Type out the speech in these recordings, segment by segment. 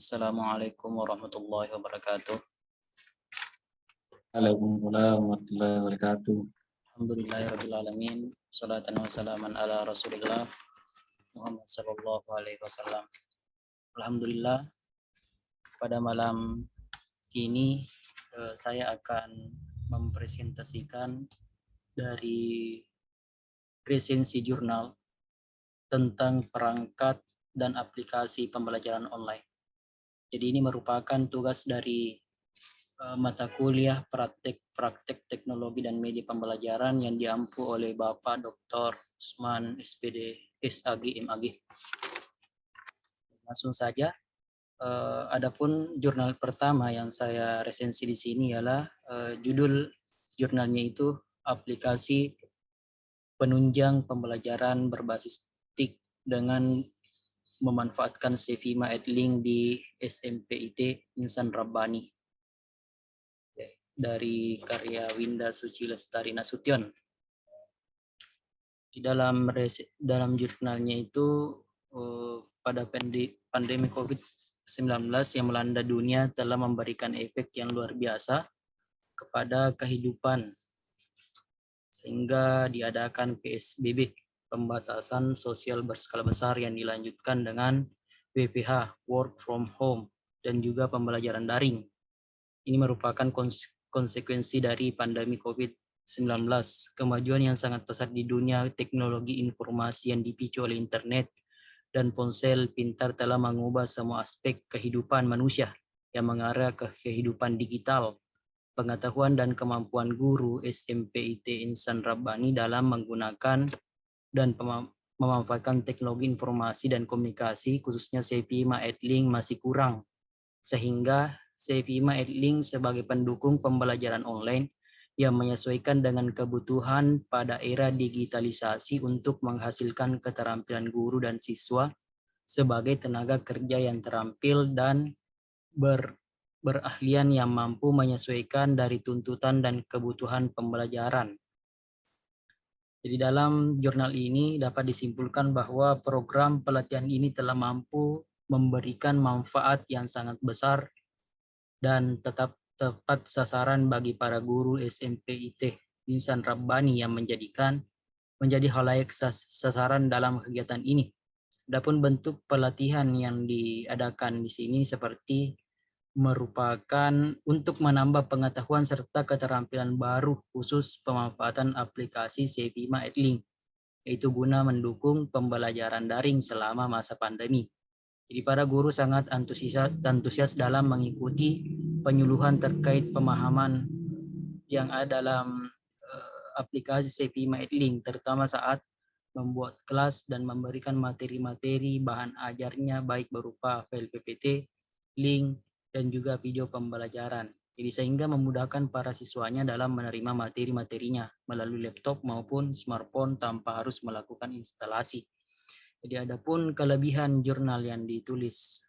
Assalamualaikum warahmatullahi wabarakatuh. Waalaikumsalam warahmatullahi wabarakatuh. Alhamdulillahirrahmanirrahim. Salatan wa salaman ala rasulillah Muhammad sallallahu alaihi wasallam. Alhamdulillah, pada malam ini saya akan mempresentasikan dari resensi jurnal tentang perangkat dan aplikasi pembelajaran online. Jadi ini merupakan tugas dari mata kuliah praktek teknologi dan media pembelajaran yang diampu oleh Bapak Dr. Usman SPD SAG MAG. Langsung saja, adapun jurnal pertama yang saya resensi di sini ialah judul jurnalnya itu aplikasi penunjang pembelajaran berbasis TIK dengan memanfaatkan Sevima Edlink di SMPIT Insan Rabbani dari karya Winda Suci Lestari Nasution. Di dalam jurnalnya itu pada pandemi COVID-19 yang melanda dunia telah memberikan efek yang luar biasa kepada kehidupan sehingga diadakan PSBB, pembatasan sosial berskala besar yang dilanjutkan dengan WFH, work from home, dan juga pembelajaran daring. Ini merupakan konsekuensi dari pandemi COVID-19. Kemajuan yang sangat pesat di dunia teknologi informasi yang dipicu oleh internet dan ponsel pintar telah mengubah semua aspek kehidupan manusia yang mengarah ke kehidupan digital. Pengetahuan dan kemampuan guru SMPIT Insan Rabbani dalam menggunakan dan memanfaatkan teknologi informasi dan komunikasi khususnya Sevima Edlink masih kurang, sehingga Sevima Edlink sebagai pendukung pembelajaran online yang menyesuaikan dengan kebutuhan pada era digitalisasi untuk menghasilkan keterampilan guru dan siswa sebagai tenaga kerja yang terampil dan berahlian yang mampu menyesuaikan dari tuntutan dan kebutuhan pembelajaran. Jadi dalam jurnal ini dapat disimpulkan bahwa program pelatihan ini telah mampu memberikan manfaat yang sangat besar dan tetap tepat sasaran bagi para guru SMPIT Insan Rabbani yang menjadi khalayak sasaran dalam kegiatan ini. Adapun bentuk pelatihan yang diadakan di sini seperti merupakan untuk menambah pengetahuan serta keterampilan baru khusus pemanfaatan aplikasi Sevima Edlink, yaitu guna mendukung pembelajaran daring selama masa pandemi. Jadi para guru sangat antusias dalam mengikuti penyuluhan terkait pemahaman yang ada dalam aplikasi Sevima Edlink, terutama saat membuat kelas dan memberikan materi-materi bahan ajarnya baik berupa file PPT, link, dan juga video pembelajaran. Jadi sehingga memudahkan para siswanya dalam menerima materi-materinya melalui laptop maupun smartphone tanpa harus melakukan instalasi. Jadi adapun kelebihan jurnal yang ditulis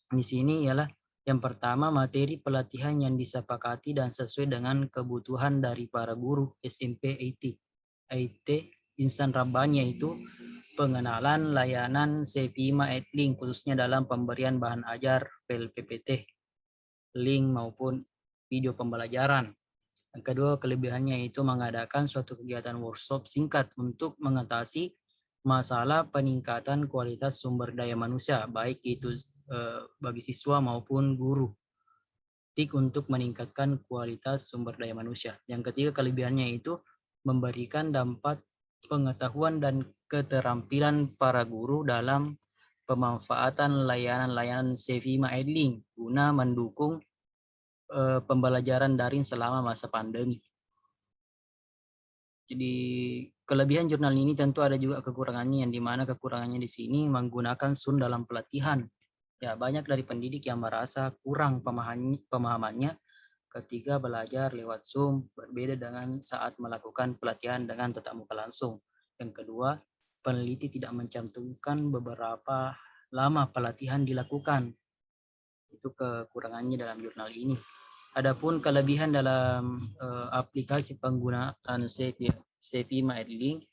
di sini ialah yang pertama, materi pelatihan yang disepakati dan sesuai dengan kebutuhan dari para guru SMP IT Insan Rabbani, yaitu pengenalan layanan Sevima Edlink khususnya dalam pemberian bahan ajar file PPT, link maupun video pembelajaran. Yang kedua, kelebihannya itu mengadakan suatu kegiatan workshop singkat untuk mengatasi masalah peningkatan kualitas sumber daya manusia, baik itu bagi siswa maupun guru. TIK untuk meningkatkan kualitas sumber daya manusia. Yang ketiga, kelebihannya itu memberikan dampak pengetahuan dan keterampilan para guru dalam pemanfaatan layanan-layanan Sevima Edlink guna mendukung pembelajaran daring selama masa pandemi. Jadi kelebihan jurnal ini tentu ada juga kekurangannya, yang dimana kekurangannya di sini menggunakan Zoom dalam pelatihan. Ya, banyak dari pendidik yang merasa kurang pemahamannya ketika belajar lewat Zoom, berbeda dengan saat melakukan pelatihan dengan tatap muka langsung. Yang kedua, peneliti tidak mencantumkan beberapa lama pelatihan dilakukan. Itu kekurangannya dalam jurnal ini. Adapun kelebihan dalam aplikasi penggunaan Sevima Edlink,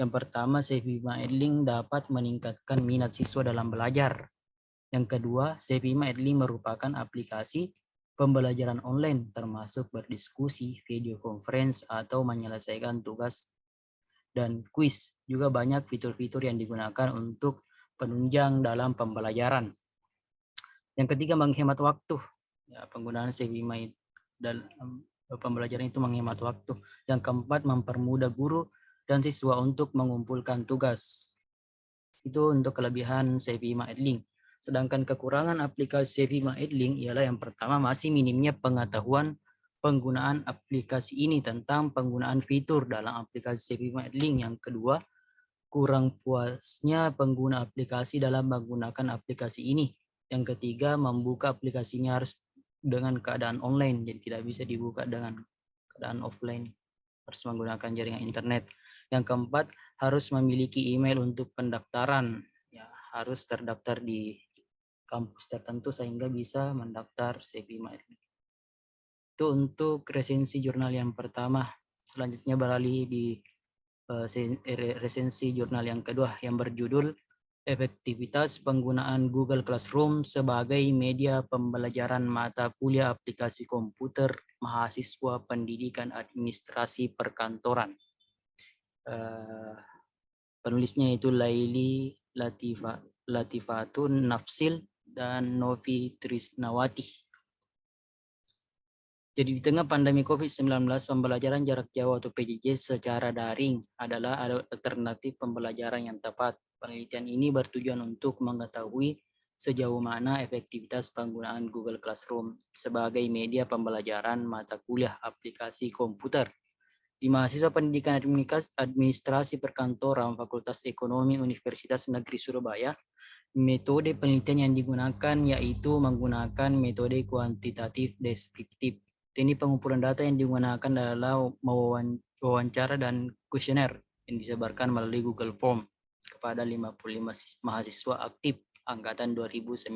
yang pertama, Sevima Edlink dapat meningkatkan minat siswa dalam belajar. Yang kedua, CP5 Edlink merupakan aplikasi pembelajaran online termasuk berdiskusi, video conference, atau menyelesaikan tugas dan kuis. Juga banyak fitur-fitur yang digunakan untuk penunjang dalam pembelajaran. Yang ketiga, menghemat waktu. Ya, penggunaan CP5 dalam pembelajaran itu menghemat waktu. Yang keempat, mempermudah guru dan siswa untuk mengumpulkan tugas. Itu untuk kelebihan CP5 Edlink. Sedangkan kekurangan aplikasi CP5 Edlink ialah yang pertama, masih minimnya pengetahuan penggunaan aplikasi ini tentang penggunaan fitur dalam aplikasi CP5 Edlink. Yang kedua, kurang puasnya pengguna aplikasi dalam menggunakan aplikasi ini. Yang ketiga, membuka aplikasinya harus dengan keadaan online, jadi tidak bisa dibuka dengan keadaan offline, harus menggunakan jaringan internet. Yang keempat, harus memiliki email untuk pendaftaran, ya, harus terdaftar di kampus tertentu sehingga bisa mendaftar CP5. Itu untuk resensi jurnal yang pertama. Selanjutnya beralih di resensi jurnal yang kedua yang berjudul Efektivitas Penggunaan Google Classroom sebagai Media Pembelajaran Mata Kuliah Aplikasi Komputer Mahasiswa Pendidikan Administrasi Perkantoran. Penulisnya itu Laili Latifatun Nafsil dan Novi Trisnawati. Jadi di tengah pandemi COVID-19, pembelajaran jarak jauh atau PJJ secara daring adalah alternatif pembelajaran yang tepat. Penelitian ini bertujuan untuk mengetahui sejauh mana efektivitas penggunaan Google Classroom sebagai media pembelajaran mata kuliah aplikasi komputer di mahasiswa pendidikan administrasi perkantoran Fakultas Ekonomi Universitas Negeri Surabaya. Metode penelitian yang digunakan yaitu menggunakan metode kuantitatif deskriptif. Teknik pengumpulan data yang digunakan adalah wawancara dan kuesioner yang disebarkan melalui Google Form kepada 55 mahasiswa aktif angkatan 2019.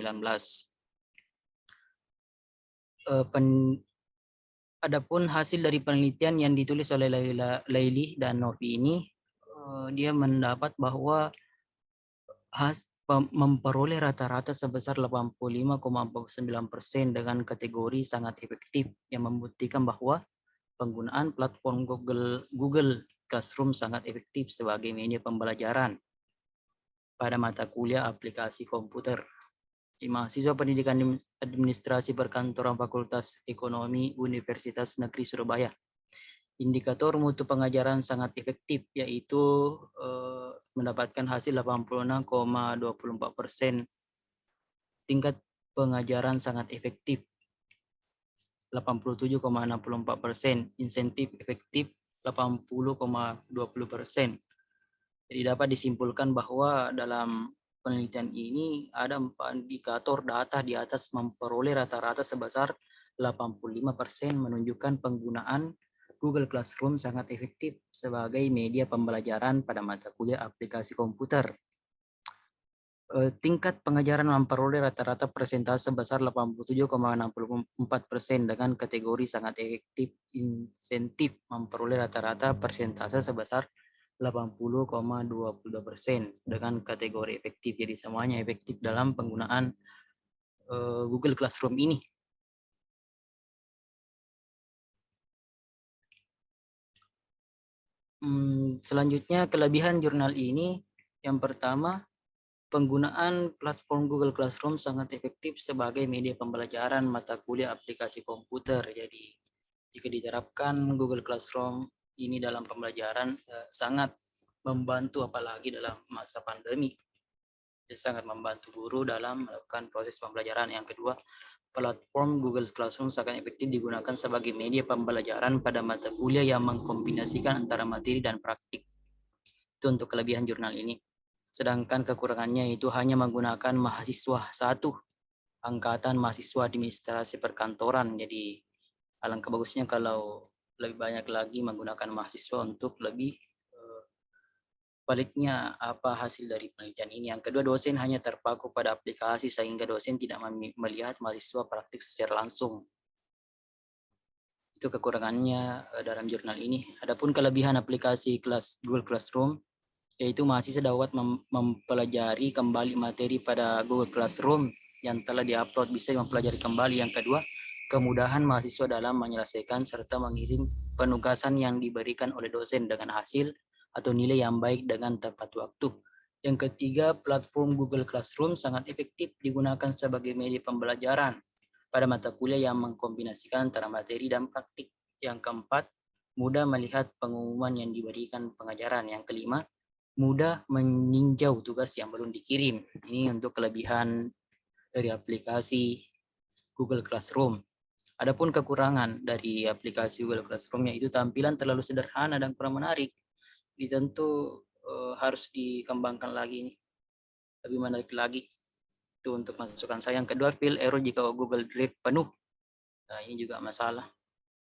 Adapun hasil dari penelitian yang ditulis oleh Laili dan Novi ini, dia mendapat bahwa memperoleh rata-rata sebesar 85,49% dengan kategori sangat efektif, yang membuktikan bahwa penggunaan platform Google Classroom sangat efektif sebagai media pembelajaran pada mata kuliah aplikasi komputer. Di mahasiswa pendidikan administrasi perkantoran Fakultas Ekonomi Universitas Negeri Surabaya. Indikator mutu pengajaran sangat efektif, yaitu mendapatkan hasil 86,24%. Tingkat pengajaran sangat efektif 87,64%, insentif efektif 80,20%. Jadi dapat disimpulkan bahwa dalam penelitian ini ada 4 indikator data di atas memperoleh rata-rata sebesar 85% menunjukkan penggunaan Google Classroom sangat efektif sebagai media pembelajaran pada mata kuliah aplikasi komputer. Tingkat pengajaran memperoleh rata-rata persentase sebesar 87,64% dengan kategori sangat efektif. Insentif memperoleh rata-rata persentase sebesar 80,22% dengan kategori efektif. Jadi semuanya efektif dalam penggunaan Google Classroom ini. Selanjutnya kelebihan jurnal ini, yang pertama, penggunaan platform Google Classroom sangat efektif sebagai media pembelajaran mata kuliah aplikasi komputer. Jadi jika diterapkan Google Classroom ini dalam pembelajaran, sangat membantu, apalagi dalam masa pandemi. Sangat membantu guru dalam melakukan proses pembelajaran. Yang kedua, platform Google Classroom sangat efektif digunakan sebagai media pembelajaran pada mata kuliah yang mengkombinasikan antara materi dan praktik. Itu untuk kelebihan jurnal ini. Sedangkan kekurangannya itu hanya menggunakan mahasiswa satu angkatan mahasiswa administrasi perkantoran. Jadi alangkah bagusnya kalau lebih banyak lagi menggunakan mahasiswa untuk lebih baliknya apa hasil dari penelitian ini. Yang kedua, dosen hanya terpaku pada aplikasi sehingga dosen tidak melihat mahasiswa praktik secara langsung. Itu kekurangannya dalam jurnal ini. Adapun kelebihan aplikasi Google Classroom, yaitu mahasiswa dapat mempelajari kembali materi pada Google Classroom yang telah diupload bisa mempelajari kembali. Yang kedua, kemudahan mahasiswa dalam menyelesaikan serta mengirim penugasan yang diberikan oleh dosen dengan hasil atau nilai yang baik dengan tepat waktu. Yang ketiga, platform Google Classroom sangat efektif digunakan sebagai media pembelajaran pada mata kuliah yang mengkombinasikan antara materi dan praktik. Yang keempat, mudah melihat pengumuman yang diberikan pengajaran. Yang kelima, mudah meninjau tugas yang belum dikirim. Ini untuk kelebihan dari aplikasi Google Classroom. Adapun kekurangan dari aplikasi Google Classroom yaitu tampilan terlalu sederhana dan kurang menarik. Jadi tentu harus dikembangkan lagi, lebih menarik lagi. Itu untuk masukan saya. Yang kedua, file error jika Google Drive penuh. Nah, ini juga masalah.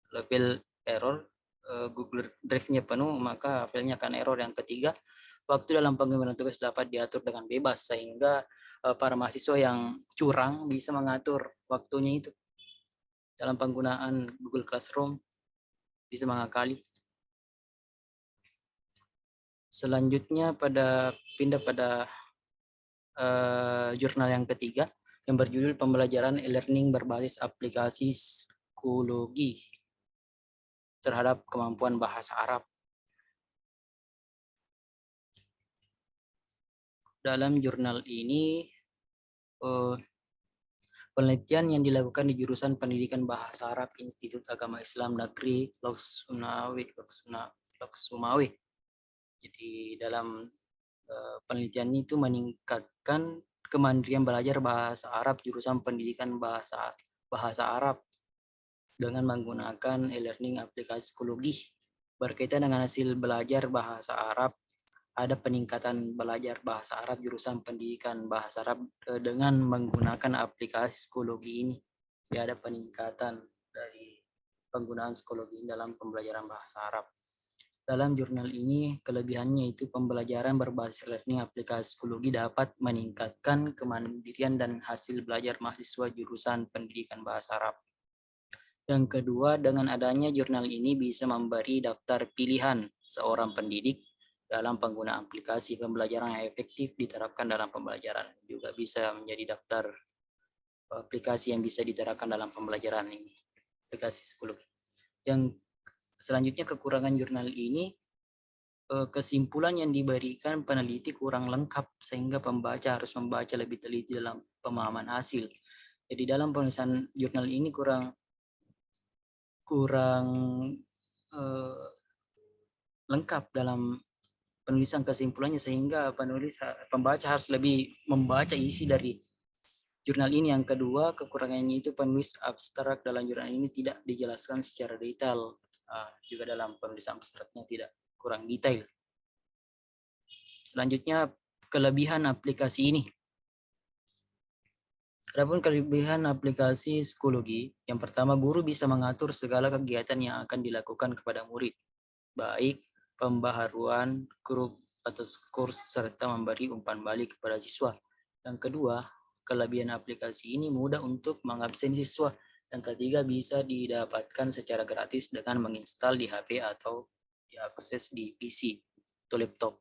Kalau file error Google Drive-nya penuh, maka filenya akan error. Yang ketiga, waktu dalam pengumpulan tugas dapat diatur dengan bebas sehingga para mahasiswa yang curang bisa mengatur waktunya itu dalam penggunaan Google Classroom, bisa mengakali. Selanjutnya pindah pada jurnal yang ketiga yang berjudul pembelajaran e-learning berbasis aplikasi psikologi terhadap kemampuan bahasa Arab. Dalam jurnal ini penelitian yang dilakukan di jurusan Pendidikan Bahasa Arab Institut Agama Islam Negeri Lok Jadi dalam penelitian itu meningkatkan kemandirian belajar bahasa Arab jurusan Pendidikan Bahasa Arab dengan menggunakan e-learning aplikasi psikologi. Berkaitan dengan hasil belajar bahasa Arab, ada peningkatan belajar bahasa Arab jurusan Pendidikan Bahasa Arab dengan menggunakan aplikasi psikologi ini. Jadi ada peningkatan dari penggunaan psikologi dalam pembelajaran bahasa Arab. Dalam jurnal ini, kelebihannya itu pembelajaran berbasis learning aplikasi psikologi dapat meningkatkan kemandirian dan hasil belajar mahasiswa jurusan Pendidikan Bahasa Arab. Yang kedua, dengan adanya jurnal ini bisa memberi daftar pilihan seorang pendidik dalam penggunaan aplikasi pembelajaran yang efektif diterapkan dalam pembelajaran. Juga bisa menjadi daftar aplikasi yang bisa diterapkan dalam pembelajaran ini, aplikasi psikologi. Yang selanjutnya, kekurangan jurnal ini, kesimpulan yang diberikan peneliti kurang lengkap sehingga pembaca harus membaca lebih teliti dalam pemahaman hasil. Jadi dalam penulisan jurnal ini kurang lengkap dalam penulisan kesimpulannya sehingga pembaca harus lebih membaca isi dari jurnal ini. Yang kedua, kekurangannya itu penulis abstrak dalam jurnal ini tidak dijelaskan secara detail. Juga dalam penulisan abstraknya kurang detail. Selanjutnya, kelebihan aplikasi ini. Adapun kelebihan aplikasi psikologi, yang pertama, guru bisa mengatur segala kegiatan yang akan dilakukan kepada murid, baik pembaharuan, grup atau kurs, serta memberi umpan balik kepada siswa. Yang kedua, kelebihan aplikasi ini mudah untuk mengabsen siswa. Yang ketiga, bisa didapatkan secara gratis dengan menginstal di HP atau diakses di PC atau laptop.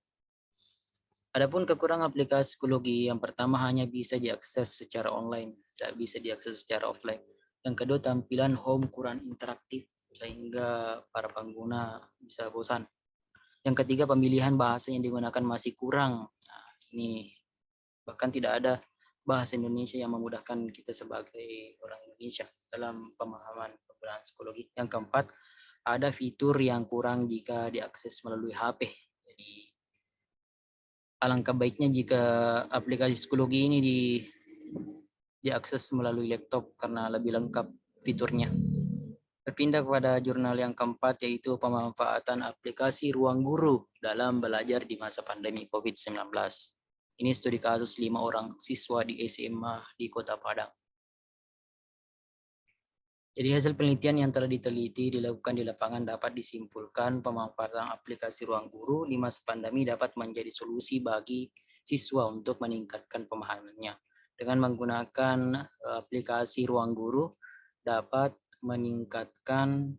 Adapun kekurangan aplikasi psikologi, yang pertama hanya bisa diakses secara online, tidak bisa diakses secara offline. Yang kedua, tampilan home kurang interaktif sehingga para pengguna bisa bosan. Yang ketiga, pemilihan bahasa yang digunakan masih kurang. Nah, ini bahkan tidak ada bahasa Indonesia yang memudahkan kita sebagai orang Indonesia dalam pemahaman penggunaan psikologi. Yang keempat, ada fitur yang kurang jika diakses melalui HP. Jadi alangkah baiknya jika aplikasi psikologi ini diakses melalui laptop karena lebih lengkap fiturnya. Berpindah kepada jurnal yang keempat, yaitu pemanfaatan aplikasi Ruang Guru dalam belajar di masa pandemi COVID-19. Ini studi kasus 5 orang siswa di SMA di Kota Padang. Jadi hasil penelitian yang telah dilakukan di lapangan dapat disimpulkan pemanfaatan aplikasi Ruang Guru di masa pandemi dapat menjadi solusi bagi siswa untuk meningkatkan pemahamannya. Dengan menggunakan aplikasi Ruang Guru dapat meningkatkan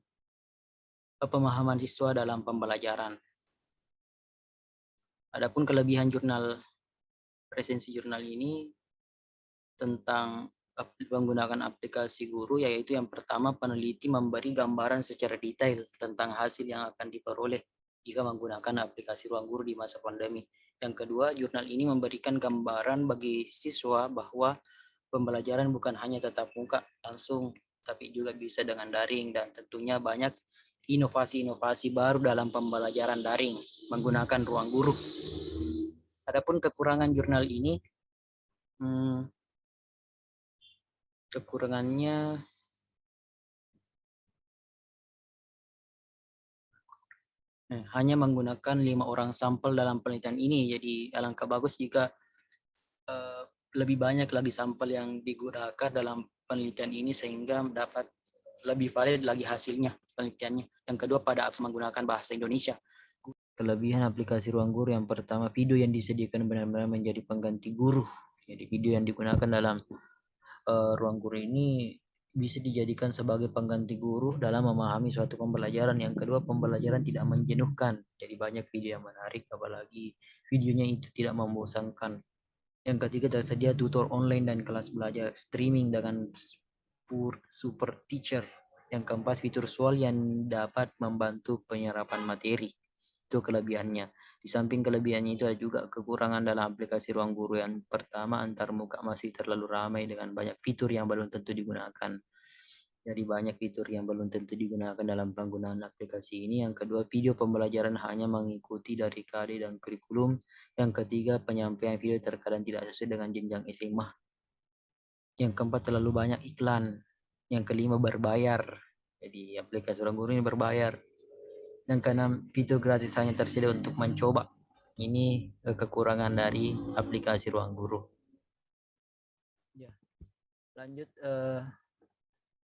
pemahaman siswa dalam pembelajaran. Adapun kelebihan resensi jurnal ini tentang menggunakan aplikasi guru, yaitu yang pertama, peneliti memberi gambaran secara detail tentang hasil yang akan diperoleh jika menggunakan aplikasi ruang guru di masa pandemi. Yang kedua, jurnal ini memberikan gambaran bagi siswa bahwa pembelajaran bukan hanya tatap muka langsung, tapi juga bisa dengan daring, dan tentunya banyak inovasi-inovasi baru dalam pembelajaran daring menggunakan ruang guru. Adapun kekurangan jurnal ini, kekurangannya hanya menggunakan 5 orang sampel dalam penelitian ini. Jadi alangkah bagus jika lebih banyak lagi sampel yang digunakan dalam penelitian ini sehingga dapat lebih valid lagi hasilnya penelitiannya. Yang kedua, pada menggunakan bahasa Indonesia. Kelebihan aplikasi ruang guru yang pertama, video yang disediakan benar-benar menjadi pengganti guru. Jadi video yang digunakan dalam ruang guru ini bisa dijadikan sebagai pengganti guru dalam memahami suatu pembelajaran. Yang kedua, pembelajaran tidak menjenuhkan. Jadi banyak video yang menarik, apalagi videonya itu tidak membosankan. Yang ketiga, tersedia tutor online dan kelas belajar streaming dengan super teacher. Yang keempat, fitur visual yang dapat membantu penyerapan materi. Itu kelebihannya. Di samping kelebihannya itu ada juga kekurangan dalam aplikasi ruang guru. Yang pertama, antar muka masih terlalu ramai dengan banyak fitur yang belum tentu digunakan. Jadi banyak fitur yang belum tentu digunakan dalam penggunaan aplikasi ini. Yang kedua, video pembelajaran hanya mengikuti dari KD dan kurikulum. Yang ketiga, penyampaian video terkadang tidak sesuai dengan jenjang SMA. Yang keempat, terlalu banyak iklan. Yang kelima, berbayar. Jadi aplikasi ruang guru ini berbayar. Yang keenam, fitur gratis hanya tersedia untuk mencoba. Ini kekurangan dari aplikasi ruang guru. Ya, lanjut.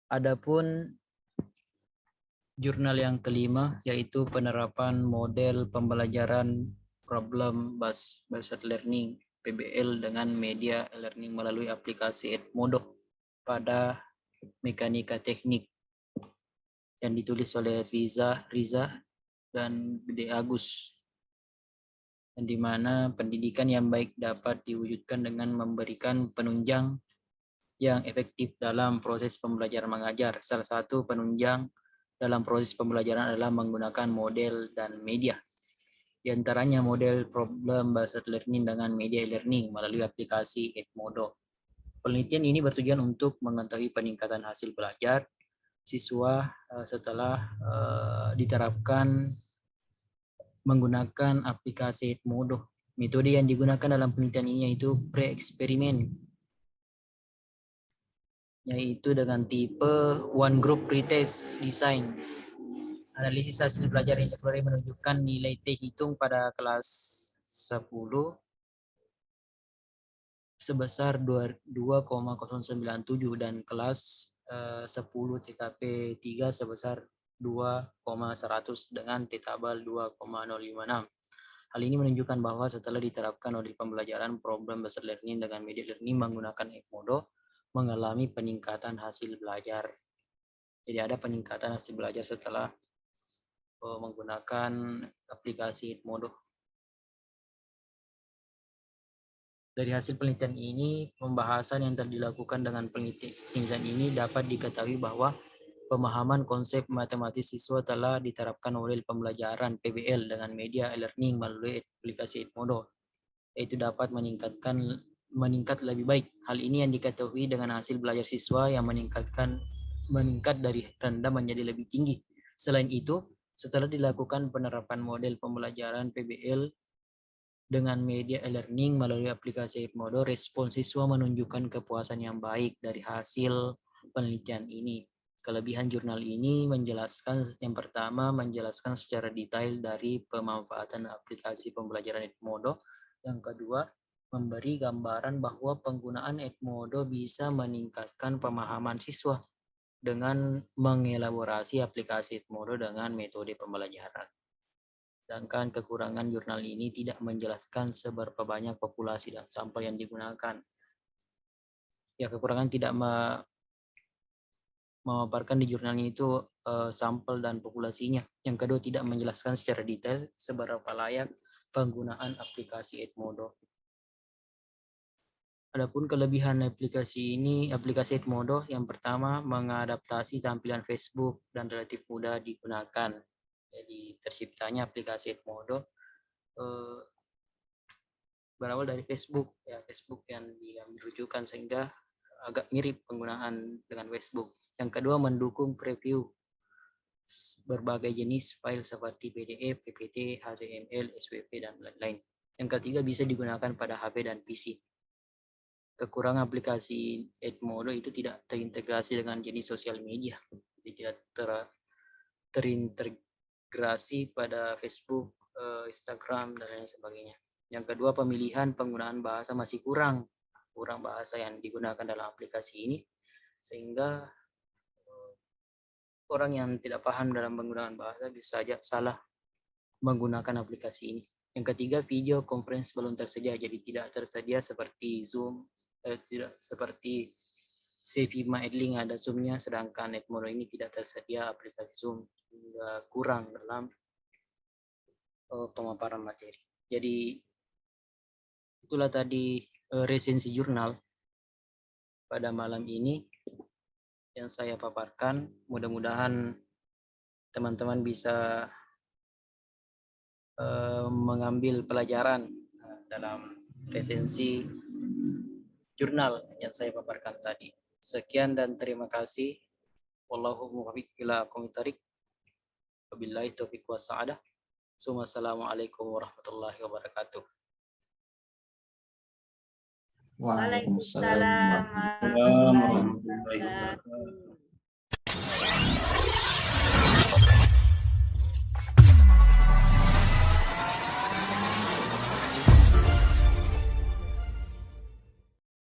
Adapun jurnal yang kelima, yaitu penerapan model pembelajaran problem based learning (PBL) dengan media learning melalui aplikasi Edmodo pada mekanika teknik, yang ditulis oleh Riza dan Bede Agus, di mana pendidikan yang baik dapat diwujudkan dengan memberikan penunjang yang efektif dalam proses pembelajaran mengajar. Salah satu penunjang dalam proses pembelajaran adalah menggunakan model dan media. Di antaranya model problem based learning dengan media learning melalui aplikasi Edmodo. Penelitian ini bertujuan untuk mengetahui peningkatan hasil belajar siswa setelah diterapkan menggunakan aplikasi Edmodo. Metode yang digunakan dalam penelitian ini yaitu pre-eksperimen, yaitu dengan tipe one group pretest design. Analisis hasil belajar yang menunjukkan nilai T hitung pada kelas 10 sebesar 2,097 dan kelas 10 TKP 3 sebesar 2,100 dengan T-tabel 2,056. Hal ini menunjukkan bahwa setelah diterapkan oleh pembelajaran problem based learning dengan media learning menggunakan Edmodo mengalami peningkatan hasil belajar. Jadi ada peningkatan hasil belajar setelah menggunakan aplikasi Edmodo. Dari hasil penelitian ini, pembahasan yang telah dilakukan dengan penelitian ini dapat diketahui bahwa pemahaman konsep matematis siswa telah diterapkan model pembelajaran PBL dengan media e-learning melalui aplikasi Edmodo, yaitu dapat meningkat lebih baik. Hal ini yang diketahui dengan hasil belajar siswa yang meningkat dari rendah menjadi lebih tinggi. Selain itu, setelah dilakukan penerapan model pembelajaran PBL dengan media e-learning melalui aplikasi Edmodo, respon siswa menunjukkan kepuasan yang baik dari hasil penelitian ini. Kelebihan jurnal ini menjelaskan, yang pertama, menjelaskan secara detail dari pemanfaatan aplikasi pembelajaran Edmodo. Yang kedua, memberi gambaran bahwa penggunaan Edmodo bisa meningkatkan pemahaman siswa dengan mengelaborasi aplikasi Edmodo dengan metode pembelajaran. Sedangkan kekurangan jurnal ini tidak menjelaskan seberapa banyak populasi dan sampel yang digunakan. Ya, kekurangan tidak memaparkan di jurnalnya itu sampel dan populasinya. Yang kedua, tidak menjelaskan secara detail seberapa layak penggunaan aplikasi Edmodo. Adapun kelebihan aplikasi ini, aplikasi Edmodo yang pertama mengadaptasi tampilan Facebook dan relatif mudah digunakan. Jadi terciptanya aplikasi Edmodo berawal dari Facebook, ya Facebook yang diambil rujukan sehingga agak mirip penggunaan dengan Facebook. Yang kedua mendukung preview berbagai jenis file seperti PDF, PPT, HTML, SWP dan lain-lain. Yang ketiga bisa digunakan pada HP dan PC. Kekurangan aplikasi Edmodo itu tidak terintegrasi dengan jenis sosial media, jadi tidak terintegrasi pada Facebook, Instagram dan lain sebagainya. Yang kedua pemilihan penggunaan bahasa masih kurang bahasa yang digunakan dalam aplikasi ini, sehingga orang yang tidak paham dalam penggunaan bahasa bisa saja salah menggunakan aplikasi ini. Yang ketiga video conference belum tersedia, jadi tidak tersedia seperti Zoom, tidak seperti Cvima Edlink ada Zoom-nya, sedangkan Edmodo ini tidak tersedia aplikasi Zoom, hingga kurang dalam pemaparan materi. Jadi itulah tadi resensi jurnal pada malam ini yang saya paparkan. Mudah-mudahan teman-teman bisa mengambil pelajaran dalam resensi jurnal yang saya paparkan tadi. Sekian dan terima kasih. Wallahu muwaffiq ila aqwamit thoriq. Wabillahi taufiq wassadah. Assalamualaikum warahmatullahi wabarakatuh. Waalaikumsalam Waalaikumsalam warahmatullahi warahmatullahi wabarakatuh. wabarakatuh.